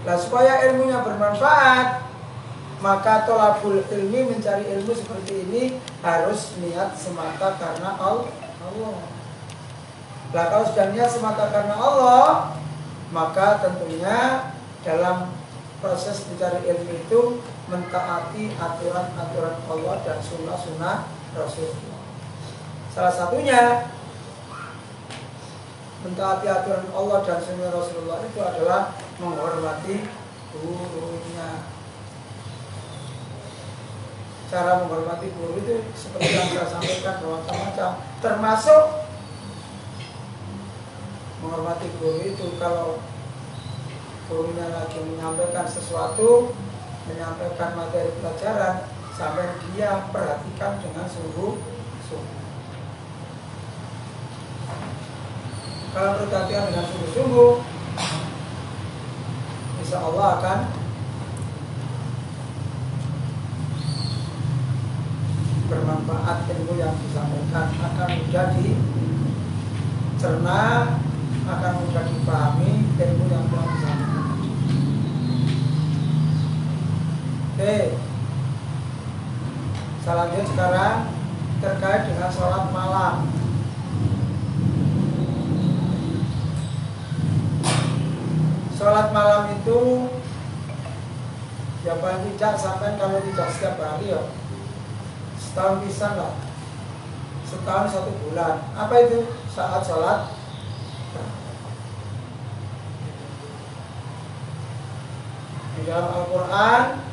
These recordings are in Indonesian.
Nah, supaya ilmunya bermanfaat, maka tolabul ilmi, mencari ilmu seperti ini harus niat semata karena Allah. Nah, kalau sudah niat semata karena Allah, maka tentunya dalam proses mencari ilmu itu mentaati aturan-aturan Allah dan sunnah-sunnah Rasulullah. Salah satunya mentaati aturan Allah dan sunnah Rasulullah itu adalah menghormati gurunya. Cara menghormati guru itu seperti yang saya sampaikan bermacam-macam, termasuk menghormati guru itu kalau gurunya lagi menyampaikan sesuatu, menyampaikan materi pelajaran, sampai dia perhatikan dengan sungguh-sungguh. Kalau perhatian dengan sungguh-sungguh, insya Allah akan bermanfaat. Ilmu yang disampaikan akan mudah dicerna, akan mudah dipahami ilmu yang telah disampaikan. Oke, selanjutnya sekarang terkait dengan sholat malam. Sholat malam itu ya paling tidak sampai, kalau tidak setiap hari ya setahun bisa lah, setahun 1 bulan. Apa itu? Saat sholat di dalam Al-Quran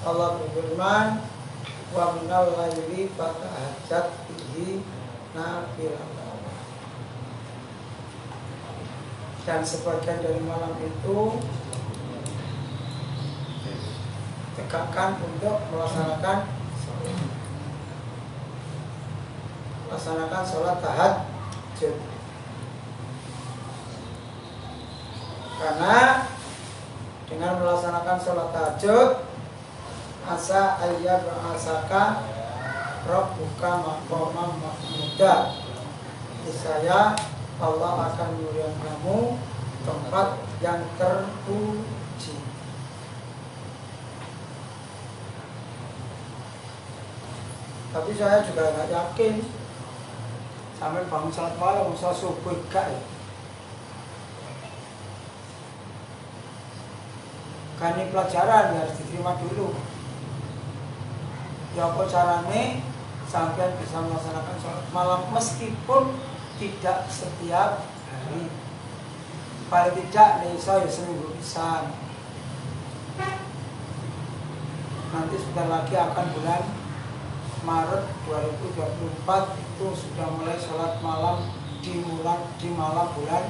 Allah berfirman, wa minal laili fatahajjat bihi nafilatan. Dan sebagian dari malam itu tegakkan untuk melaksanakan sholat tahajud. Karena dengan melaksanakan sholat tahajud, asa ayyab asaka rabbuka maqamam mahmuda, niscaya Allah akan memberikan kamu tempat yang terpuji. Tapi saya juga nggak yakin sampai bangun sholat malam, sholat subuh gak ya. Kan ini pelajaran harus diterima dulu. Ya apa caranya sampai bisa melaksanakan sholat malam meskipun tidak setiap hari, paling tidak bisa ya seminggu bisa. Nanti sebentar lagi akan bulan Maret 2024 itu sudah mulai sholat malam di malam bulan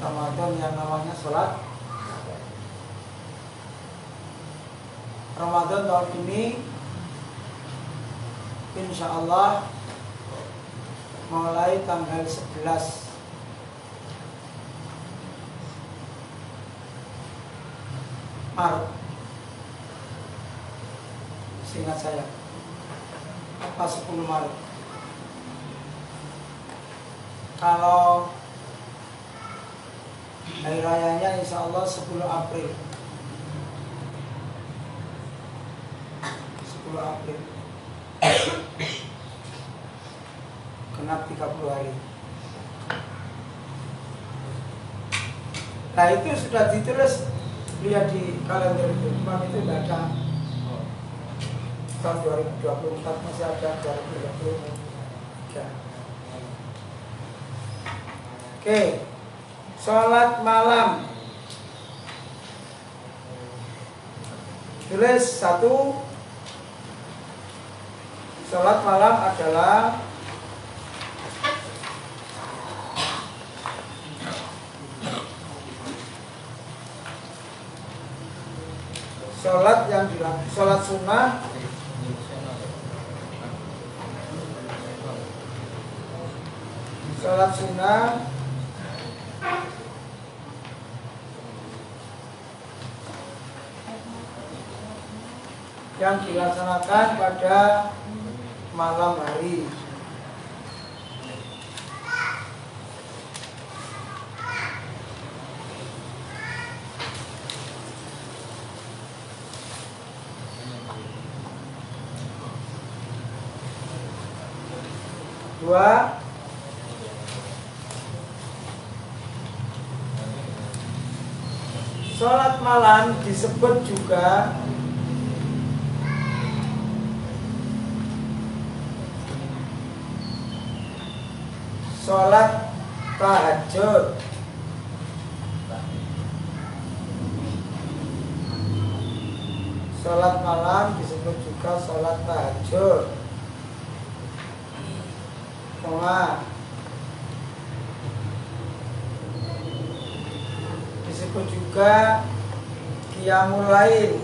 Ramadan yang namanya sholat Ramadan tahun ini. Insya Allah mulai tanggal 11 Maret, seingat saya, apa 10 Maret. Kalau hari rayanya insya Allah 10 April. 10 April genap 30 hari. Nah itu sudah ditulis, lihat di kalender itu, cuma itu tidak ada. Tahun 2024 masih ada 2023. Oke, sholat malam. Tulis 1. Sholat malam adalah sholat yang dilakukan, sholat sunnah yang dilaksanakan pada malam hari. Dua, sholat malam disebut juga sholat tahajud. Sholat malam disebut juga sholat tahajud. Disebut juga qiyamul lail.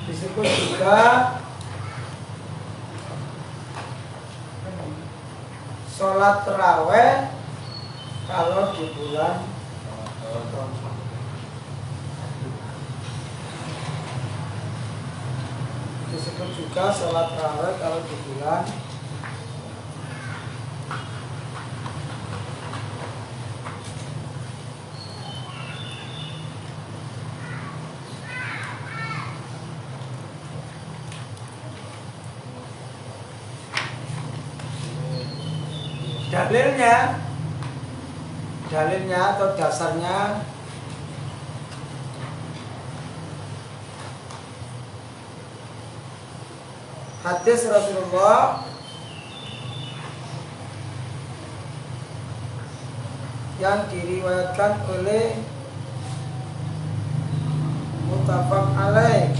Disebut juga sholat taraweh kalau di bulan Ramadan. Disebut juga sholat taraweh kalau di bulan dalilnya atau dasarnya hadis Rasulullah yang diriwayatkan oleh muttafaq alaih.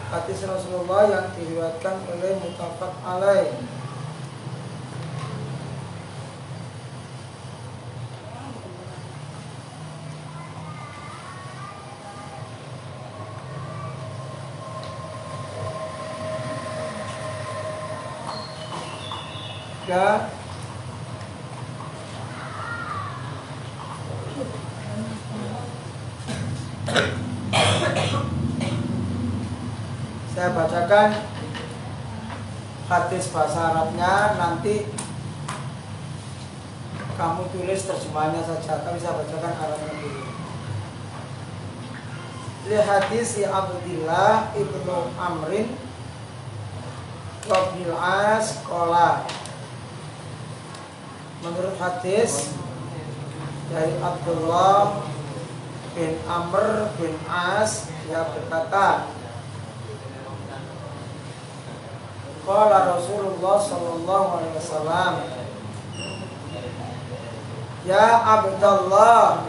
Hadis Rasulullah yang diriwayatkan oleh muttafaq alaih. Ya, saya bacakan hadis bahasa Arabnya, nanti kamu tulis terjemahannya saja. Kami bisa bacakan Arabnya dulu. Li hadis Abdillah ibnu Amrin wa bil As qala. Menurut hadis dari Abdullah bin Amr bin As, dia berkata, qala Rasulullah sallallahu alaihi wasallam, ya Abdullah,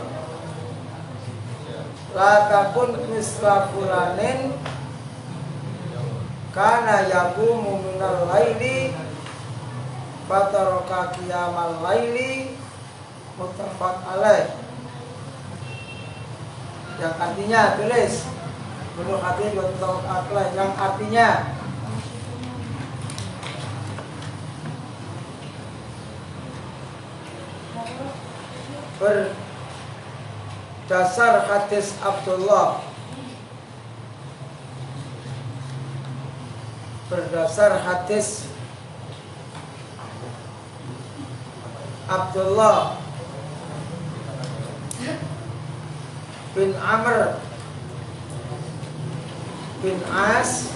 la takun misla fulanin kana yaqumu minal laili fataraka qiyamal laili, muttafaq alaih. Yang artinya, tulis menurut hadis muttafaq alaih, yang artinya berdasar hadis Abdullah, berdasar hadis Abdullah bin Amr bin As,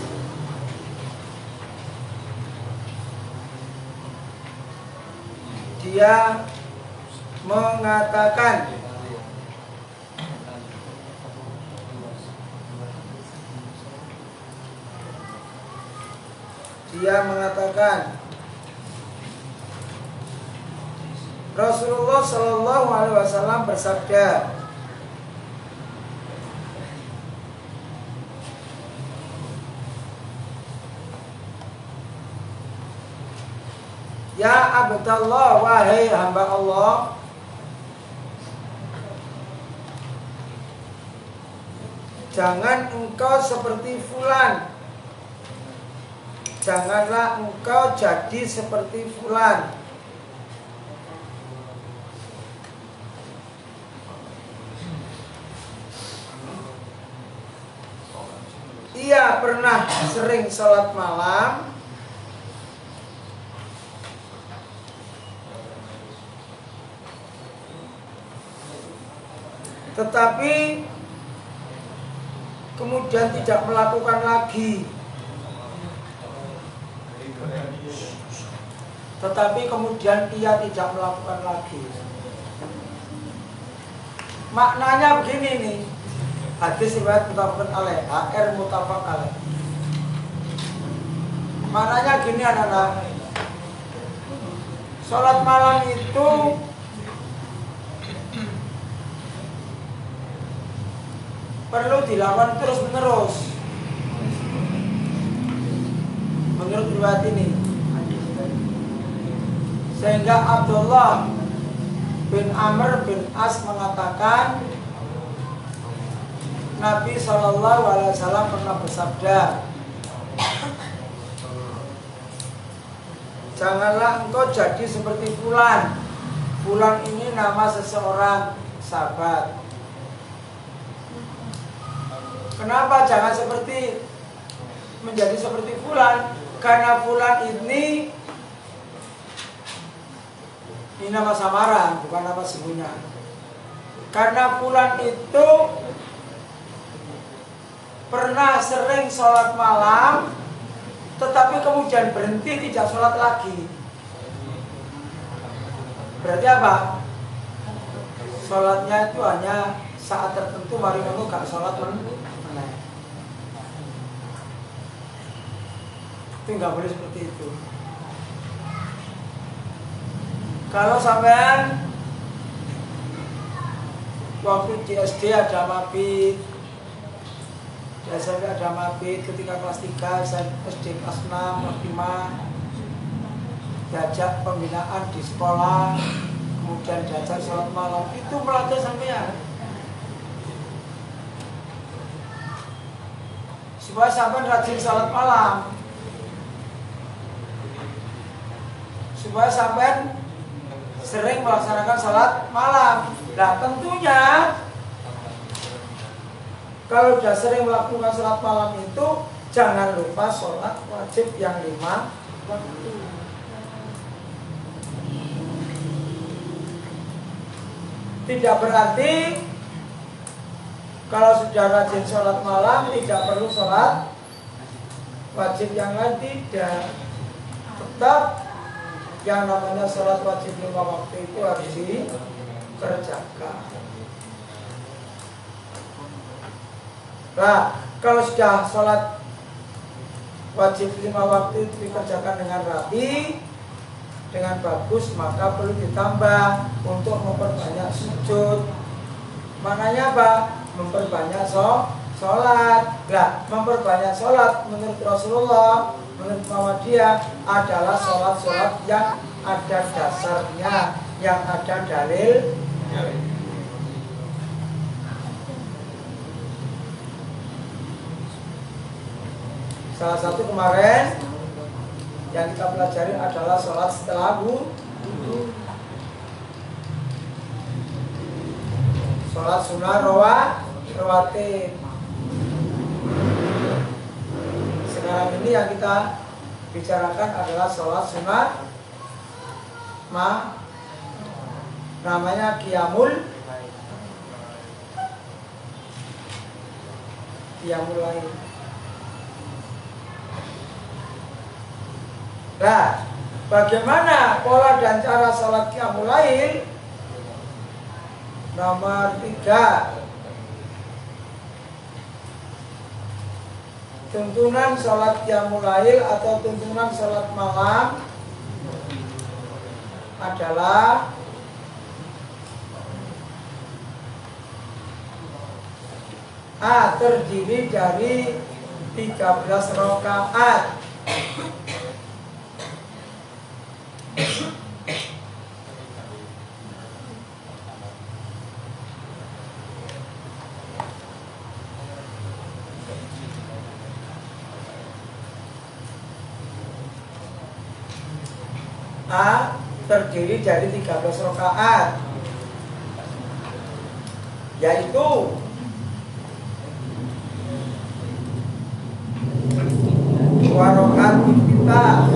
dia mengatakan, Rasulullah Shallallahu Alaihi Wasallam bersabda, ya Abdullah, wahai hamba Allah, jangan engkau seperti fulan, janganlah engkau jadi seperti fulan. Ia pernah sering sholat malam tetapi kemudian tidak melakukan lagi, maknanya begini nih, hadis riwayat muttafaqun alaih, HR muttafaq alaih. Maknanya gini anak-anak, sholat malam itu perlu dilakukan terus menerus menurut riwayat ini, sehingga Abdullah bin Amr bin As mengatakan Nabi SAW pernah bersabda, janganlah engkau jadi seperti Fulan. Fulan ini nama seseorang sahabat. Kenapa jangan menjadi seperti Fulan? Karena Fulan ini nama samaran, bukan nama sesungguhnya. Karena Fulan itu pernah sering sholat malam, tetapi kemudian berhenti tidak sholat lagi. Berarti apa? Sholatnya itu hanya saat tertentu, mari ngono gak sholat meneh. Itu nggak boleh seperti itu. Kalau sampean waktu di SD ada mabit, di SMP ada mabit, ketika kelas 3, SD kelas 6, kelas 5 diajak pembinaan di sekolah, kemudian diajak sholat malam, itu melatih sampean supaya sampean rajin sholat malam, supaya sampean sering melaksanakan sholat malam. Nah tentunya kalau sudah sering melakukan sholat malam itu jangan lupa sholat wajib yang 5 waktu. Tidak berarti kalau sudah rajin sholat malam tidak perlu sholat wajib yang lain, tidak. Tetap yang namanya sholat wajib 5 waktu itu harus dikerjakan. Nah, kalau sudah sholat wajib 5 waktu itu dikerjakan dengan rapi, dengan bagus, maka perlu ditambah untuk memperbanyak sujud. Maknanya apa? Memperbanyak sholat. Nah, memperbanyak sholat menurut Rasulullah, menurut Muhammadiyah adalah sholat-sholat yang ada dasarnya, yang ada dalil. Salah satu kemarin yang kita pelajari adalah sholat setelah wudu. Sholat sunnah rawatib. Sekarang ini yang kita bicarakan adalah sholat sunnah namanya qiyamul lail. Nah, bagaimana pola dan cara sholat qiyamul lail? Nomor 3, tuntunan sholat qiyamul lail atau tuntunan sholat malam adalah terdiri dari 13 rakaat. Terdiri dari 13 rakaat, yaitu dua rakaat iftitah,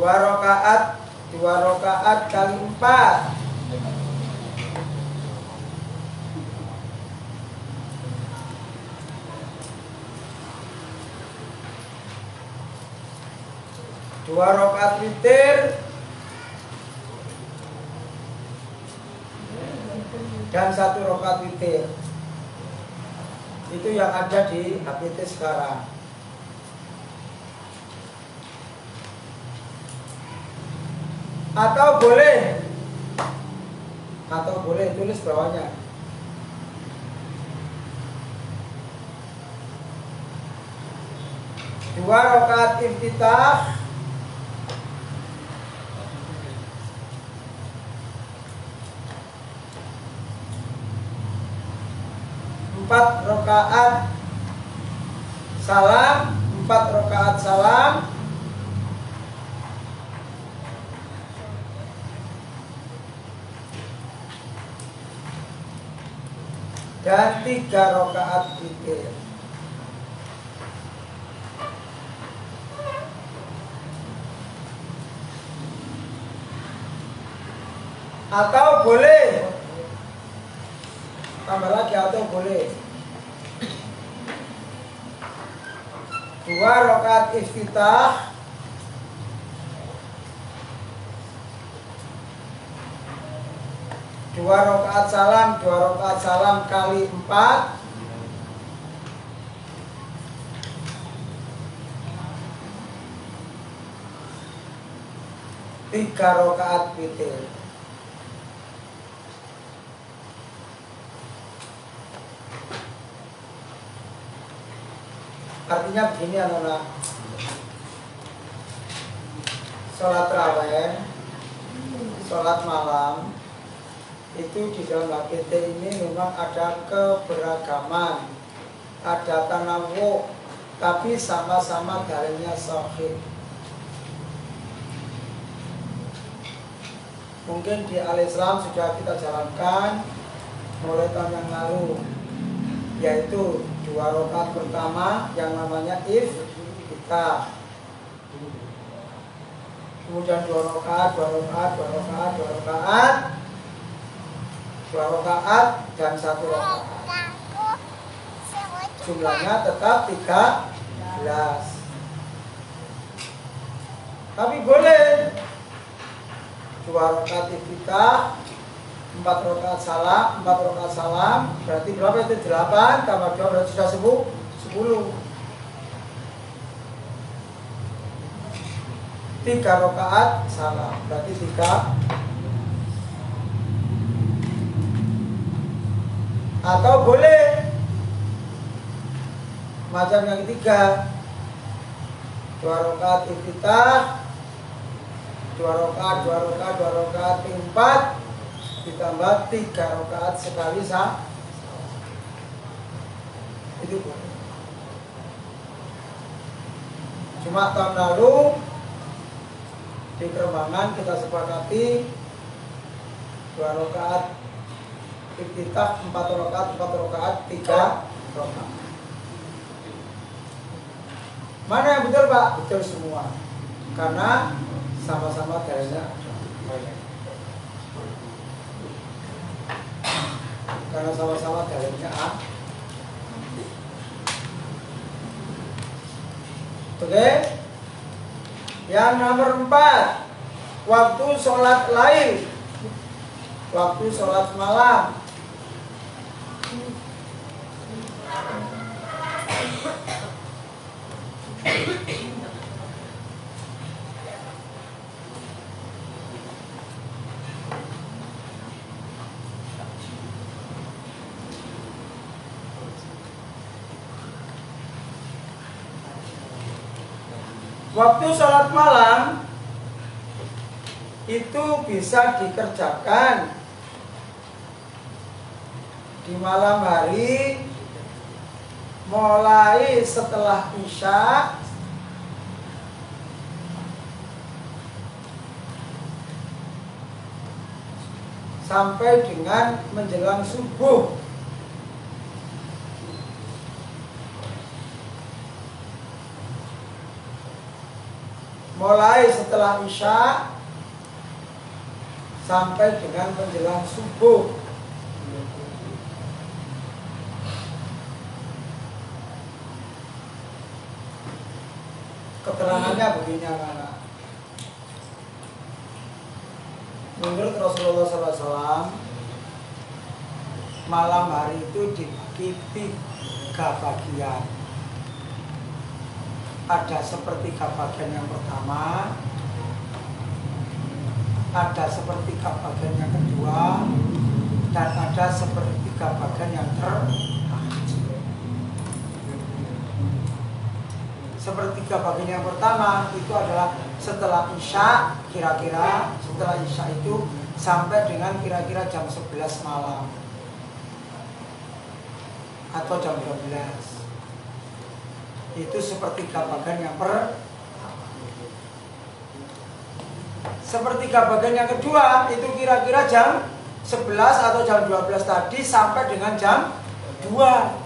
2 rakaat kali 4. Dua rakaat witir dan 1 rakaat witir. Itu yang ada di HPT sekarang. Atau boleh tulis bawahnya. Dua rakaat iftitah, 4 rakaat salam, 4 rakaat salam, dan 3 rakaat witir. Atau boleh tambah lagi, atau boleh 2 rakaat iftitah, 2 rakaat salam, 2 rakaat salam kali 4, 3 rakaat witir. Artinya begini anak-anak, sholat tarawih, sholat malam itu di dalam HPT ini memang ada keberagaman, ada tanawu, tapi sama-sama dalilnya sahih. Mungkin di Al-Islam sudah kita jalankan mulai tahun yang lalu, yaitu 2 rakaat pertama yang namanya iftitah, kemudian 2 rakaat, 2 rakaat, 2 rakaat, 2 rakaat, 2 rakaat dan 1 rakaat. Jumlahnya tetap 13. Tapi boleh 2 rakaat iftitah, 4 rakaat salam, 4 rakaat salam, berarti berapa itu? 8 tambah 2 berarti sudah 10. 3 rakaat salam, berarti 3. Atau boleh macam yang ketiga, 2 rakaat iftitah, 2 rakaat, 2 rakaat, 2 rakaat 4 ditambah 3 rakaat sekali sah. Itu boleh. Cuma tahun lalu di Kerembangan kita sepakati 2 rakaat iftitah, 4 rakaat, 4 rakaat, 3 rakaat. Mana yang betul Pak? Betul semua, karena sama-sama dalilnya. Karena sama-sama dalilnya A. Oke. Yang nomor 4, waktu sholat lail, waktu sholat malam. Waktu sholat malam itu bisa dikerjakan di malam hari, mulai setelah Isya sampai dengan menjelang subuh. mulai setelah Isya sampai dengan menjelang subuh. Keterangannya begini anak-anak. Menurut Rasulullah SAW, malam hari itu dibagi 3 bagian. Ada sepertiga bagian yang pertama, ada sepertiga bagian yang kedua, dan ada sepertiga bagian yang terakhir. Sepertiga bagian yang pertama itu adalah setelah Isya, kira-kira setelah Isya itu sampai dengan kira-kira jam 11 malam atau jam 12. Itu sepertiga bagian yang sepertiga bagian yang kedua itu kira-kira jam 11 atau jam 12 tadi sampai dengan jam 2.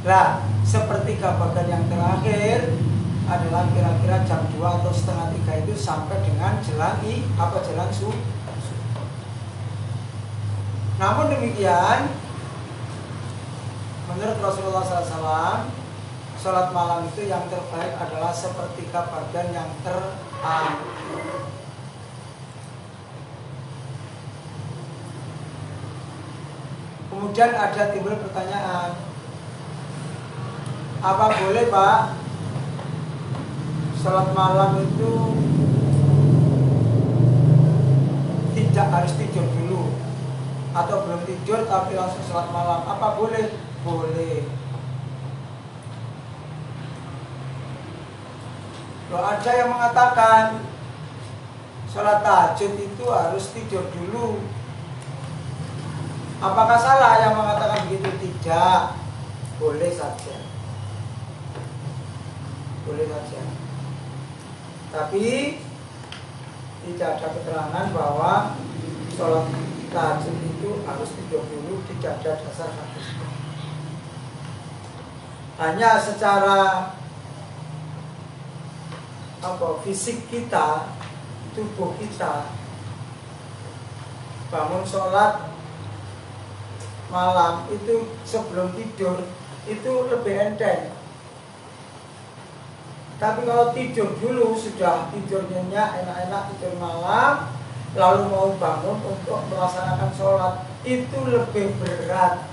Nah, sepertiga bagian yang terakhir adalah kira-kira jam 2 atau setengah 3 itu sampai dengan jelang subuh. Namun demikian, menurut Rasulullah SAW, sholat malam itu yang terbaik adalah sepertiga bagian yang terakhir. Kemudian ada timbul pertanyaan, apa boleh Pak sholat malam itu tidak harus tidur dulu atau belum tidur tapi langsung sholat malam? Apa boleh? Boleh. Loh, ada yang mengatakan sholat tahajud itu harus tidur dulu. Apakah salah yang mengatakan begitu? Tidak. Boleh saja. Boleh saja. Tapi tidak ada keterangan bahwa sholat tahajud itu harus tidur dulu, tidak ada dasar hadisnya. Hanya secara fisik kita, tubuh kita bangun sholat malam itu sebelum tidur itu lebih enteng. Tapi kalau tidur dulu, sudah tidur nyenyak, enak-enak tidur malam, lalu mau bangun untuk melaksanakan sholat, itu lebih berat.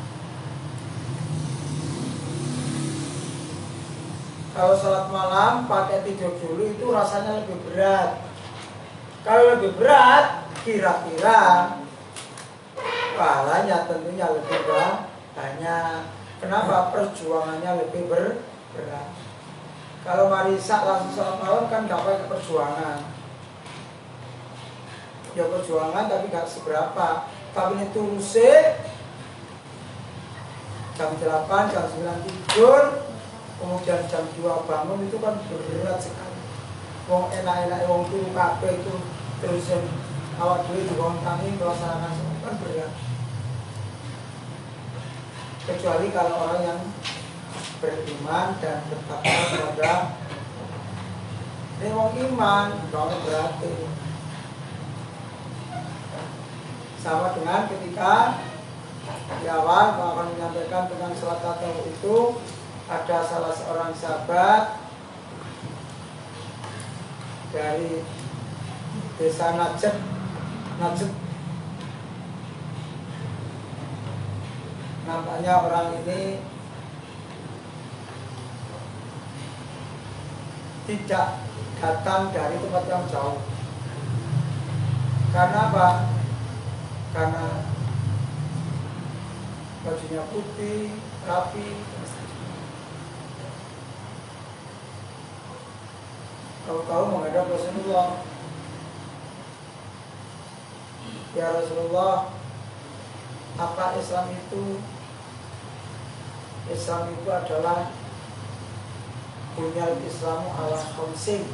Kalau sholat malam pakai tidur dulu itu rasanya lebih berat. Kalau lebih berat, kira-kira pahalanya tentunya lebih banyak. Kenapa? Perjuangannya lebih berat. Kalau Marisa langsung sholat malam kan gak pakai perjuangan. Ya perjuangan tapi gak seberapa. Tapi itu rusik jam 8, jam 9 tidur, kemudian jam 2 bangun, itu kan berat sekali. Wong enak-enak wong turu kabeh itu terusin awak dhewe diwontangi melaksanakan sholat kan berat. Kecuali kalau orang yang beriman dan bertakwa kepada ini wong iman, kalau berarti sama dengan ketika di awal akan menyampaikan tentang sholat tarawih itu, ada salah seorang sahabat dari desa Najd. Nampaknya orang ini tidak datang dari tempat yang jauh. Karena apa? Karena bajunya putih, rapi. Tahu-tahu menghadap Rasulullah. Ya Rasulullah, apa Islam itu? Islam itu adalah bunyal Islamu ala khamsin.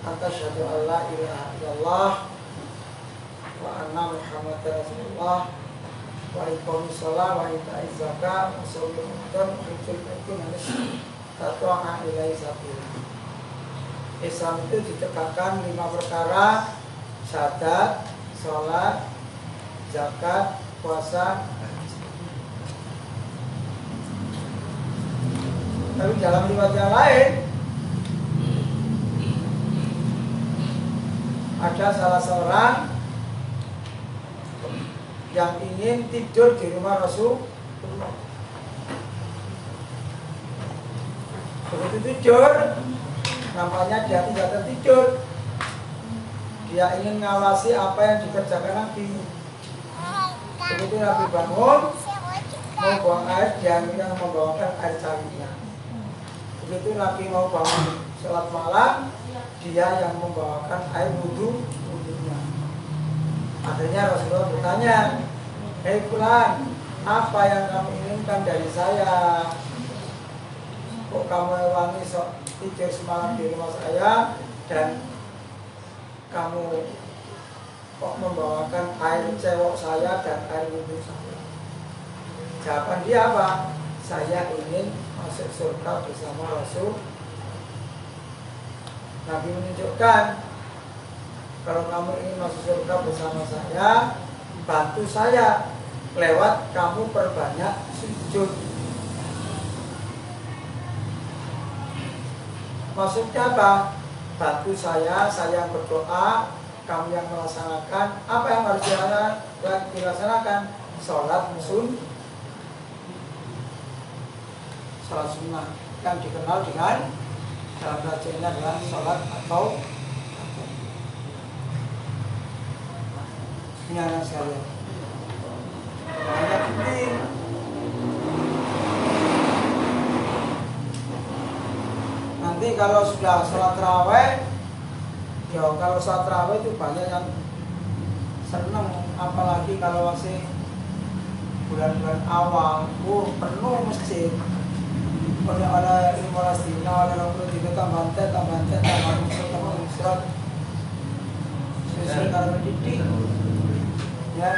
Asyhadu an la ilaha illallah wa anna Muhammadar Rasulullah wa iqamis shalah wa ita'iz zakat wa shaumil ramadan muncul itu manis tatwa ilai sabil. Islam itu ditegakkan 5 perkara: syahadat, sholat, zakat, puasa. Tapi dalam riwayat yang lain ada salah seorang yang ingin tidur di rumah Rasulullah. Begitu tidur, nampaknya dia tidak tertidur. Dia ingin ngawasi apa yang dikerjakan Nabi. Begitu Nabi bangun, mau buang air, dia yang membawakan air carinya. Begitu Nabi mau bangun sholat malam, dia yang membawakan air wudhunya. Akhirnya Rasulullah bertanya, "Hei fulan, apa yang kamu inginkan dari saya? Kok kamu wangi tidur semalam di rumah saya dan kamu kok membawakan air cewek saya dan air wudhu saya?" Jawaban dia apa? "Saya ingin masuk surga bersama Rasul." Nabi menunjukkan, kalau kamu ingin masuk surga bersama saya, bantu saya lewat kamu perbanyak sujud. Maksudnya apa? Bantu saya yang berdoa, kamu yang melaksanakan. Apa yang harus dilaksanakan? Sholat sunnah yang dikenal dengan dalam bacanya adalah sholat atau ini anak sekalian. Banyak penting. Nanti kalau sudah sholat tarawih, ya kalau sholat tarawih itu banyak yang senang, apalagi kalau masih bulan-bulan awal, penuh masjid. Oleh 15 dina, oleh 20 dina tambah musrat sesuai karena mendidik ya,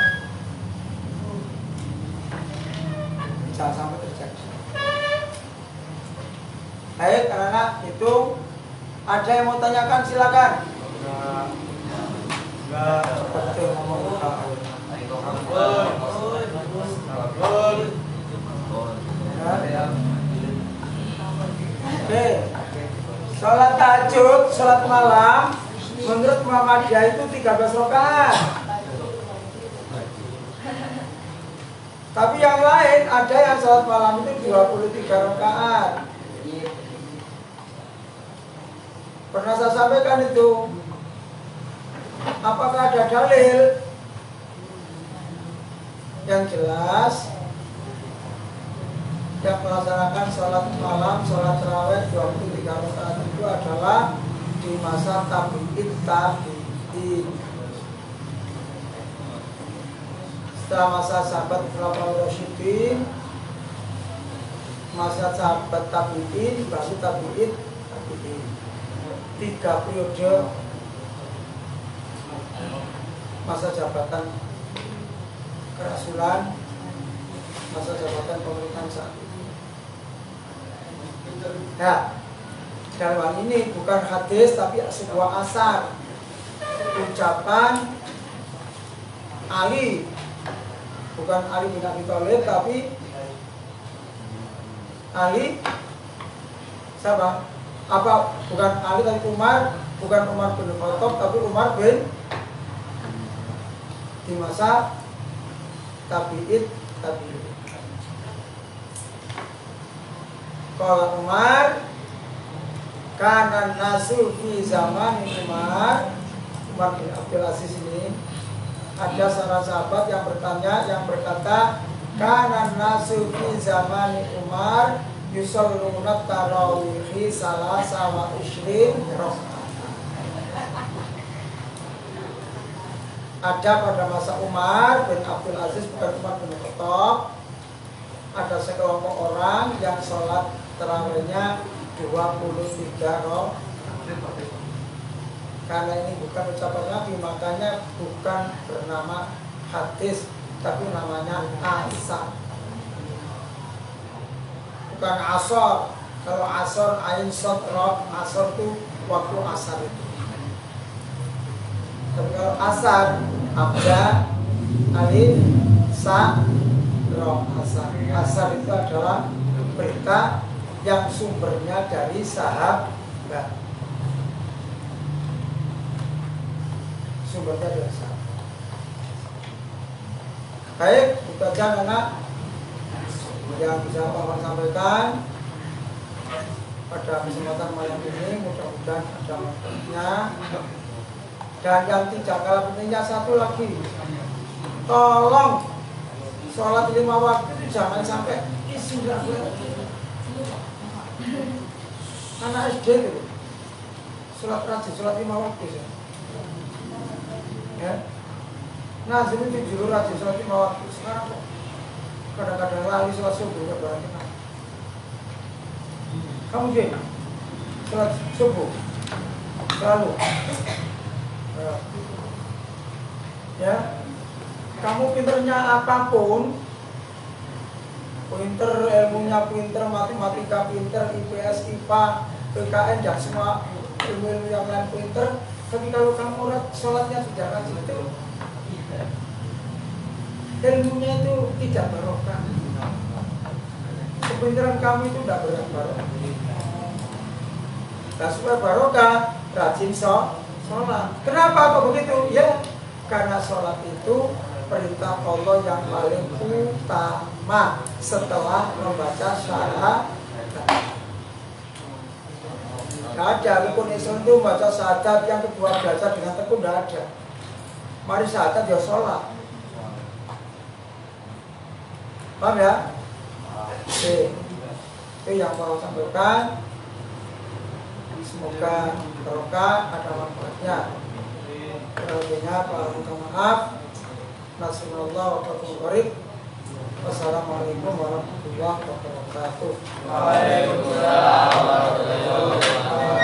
jangan sampai terjadi. Baik anak-anak, itu ada yang mau tanyakan silakan. Seperti ngomong Oke, sholat tahajud, sholat malam menurut Muhammadiyah itu 13 rakaat. Tapi yang lain ada yang sholat malam itu 23 rakaat. Pernah saya sampaikan itu. Apakah ada dalil? Yang jelas yang melaksanakan sholat malam, sholat tarawih 23 rakaat itu adalah di masa tabi'in. Setelah masa sahabat Khulafaur Rasyidin, masa sahabat tabi'in, baru tabi'in. 3 periode masa jabatan kerasulan, masa jabatan pemerintahan saat itu. Nah, dalam hal ini bukan hadis tapi sebuah asar, ucapan Ali, bukan Ali bin Abi Thalib tapi Ali siapa? Apa? Bukan Ali tapi Umar, bukan Umar bin Khattab tapi Umar bin di masa tabi'in. Kalau Umar kana nasu fi zaman Umar bin Abdul Aziz ini, ada salah sahabat yang berkata kana nasu fi zaman Umar yusalluna tarawih salasa wa ishrin rakaat. Ada pada masa Umar bin Abdul Aziz, bukan Umar bin Khattab, ada sekelompok orang yang sholat tarawihnya 23 rakaat. Karena ini bukan ucapan Nabi, makanya bukan bernama hadis tapi namanya asar. Bukan asar. Kalau asar ain shad ra, asar itu waktu asar itu. Tapi kalau asar abda alif sa ra asar. Asar itu adalah berita yang sumbernya dari sahabat. Sumbernya dari sahabat. Baik, itu aja anak yang bisa Bapak sampaikan pada kesempatan malam ini. Mudah-mudahan ada manfaatnya. Dan yang tidak kalah pentingnya satu lagi, tolong sholat 5 waktu itu jangan sampai isi anak SD itu sholat rajin, sholat 5 waktu ya. Nah, jadi jujur rajin sholat 5 waktu. Sekarang kok kadang-kadang lali sholat subuh ya berarti. Kamu gini, sholat subuh selalu ya, kamu pinternya apapun, pinter ilmunya, pinter matematika, pinter IPS, IPA, PKN dan semua ilmu yang lain pinter, tapi kalau kamu sholatnya tidak rajin itu ilmunya itu tidak barokah. Kepintaran kamu itu tidak barokah. Nah, supaya barokah, rajin sholat. Kenapa kok begitu? Ya, karena sholat itu perintah Allah yang paling utama setelah membaca syahadat. Tidak ada rukun Islam itu membaca syahadat, yang kedua belajar dengan tekun, tidak ada. Mari syahadat ya sholat. Paham ya? Oke. Itu yang mau sampaikan. Semoga barokah, ada manfaatnya. Kurangnya Pak minta maaf. Nasallallahu alaihi wasallam. Wassalamualaikum warahmatullahi wabarakatuh. Waalaikumsalam warahmatullahi wabarakatuh.